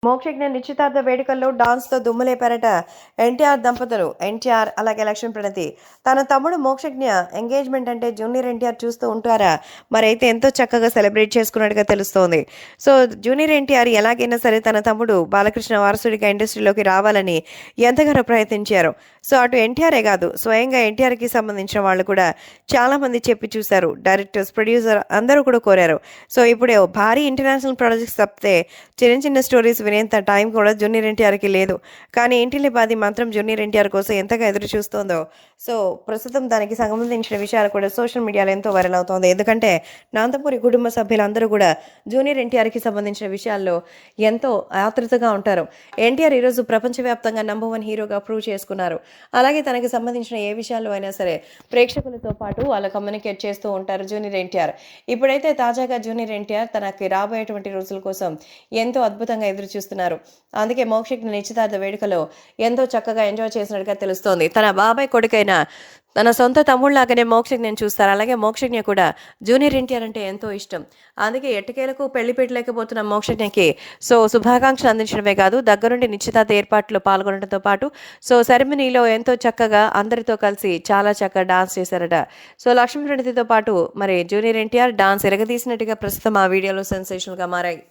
మోక్షజ్ఞ నిశ్చితార్థ వేడుకల్లో డాన్స్తో దుమ్ములేపారట ఎన్టీఆర్ దంపతులు. ఎన్టీఆర్ అలాగే లక్ష్మీ ప్రణతి. తన తమ్ముడు మోక్షజ్ఞ ఎంగేజ్మెంట్ అంటే జూనియర్ ఎన్టీఆర్ చూస్తూ ఉంటారా? మరైతే ఎంతో చక్కగా సెలబ్రేట్ చేసుకున్నట్టుగా తెలుస్తోంది. సో జూనియర్ ఎన్టీఆర్ ఎలాగైనా సరే తన తమ్ముడు బాలకృష్ణ వారసుడిగా ఇండస్ట్రీలోకి రావాలని ఎంతగానో ప్రయత్నించారు. సో అటు ఎన్టీఆరే కాదు, స్వయంగా ఎన్టీఆర్కి సంబంధించిన వాళ్ళు కూడా చాలామంది చెప్పి చూశారు. డైరెక్టర్స్, ప్రొడ్యూసర్ అందరూ కూడా కోరారు. సో ఇప్పుడు భారీ ఇంటర్నేషనల్ ప్రాజెక్ట్స్ తప్పితే చిన్న చిన్న స్టోరీస్ వినేంత టైం కూడా జూనియర్ ఎన్టీఆర్కి లేదు. కానీ ఇంటిల్లిపాది మాత్రం జూనియర్ ఎన్టీఆర్ కోసం ఎంతగా ఎదురు చూస్తోందో. సో ప్రస్తుతం దానికి సంబంధించిన విషయాలు కూడా సోషల్ మీడియాలో ఎంతో వైరల్ అవుతోంది. ఎందుకంటే నందమూరి కుటుంబ సభ్యులందరూ కూడా జూనియర్ ఎన్టీఆర్కి సంబంధించిన విషయాల్లో ఎంతో ఆతృతగా ఉంటారు. ఎన్టీఆర్ ఈరోజు ప్రపంచవ్యాప్తంగా నంబర్ 1 హీరోగా ప్రూవ్ చేసుకున్నారు. అలాగే తనకి సంబంధించిన ఏ విషయాల్లో అయినా సరే ప్రేక్షకులతో పాటు వాళ్ళు కమ్యూనికేట్ చేస్తూ ఉంటారు జూనియర్ ఎన్టీఆర్. ఇప్పుడైతే తాజాగా జూనియర్ ఎన్టీఆర్ తనకి రాబోయేటువంటి రోజుల కోసం ఎంతో అద్భుతంగా ఎదురు చూస్తున్నారు. అందుకే మోక్షజ్ఞ నిశ్చితార్థ వేడుకలో ఎంతో చక్కగా ఎంజాయ్ చేసినట్టుగా తెలుస్తోంది. తన బాబాయ్ కొడుకైన తన సొంత తమ్ముళ్లాగానే మోక్షజ్ఞని చూస్తారు. అలాగే మోక్షజ్ఞ కూడా జూనియర్ ఎన్టీఆర్ అంటే ఎంతో ఇష్టం. అందుకే ఎట్టకేలకు పెళ్లి పెట్టలేకపోతున్న మోక్షజ్ఞకి సో శుభాకాంక్షలు అందించడమే కాదు, దగ్గరుండి నిశ్చితార్థ ఏర్పాట్లు పాల్గొనడంతో పాటు సో సెరమనీలో ఎంతో చక్కగా అందరితో కలిసి చాలా చక్కగా డాన్స్ చేశారట. సో లక్ష్మీ ప్రణతితో పాటు మరి జూనియర్ ఎన్టీఆర్ డాన్స్ ఎరగదీసినట్టుగా ప్రస్తుతం ఆ వీడియోలో సెన్సేషనల్గా మారాయి.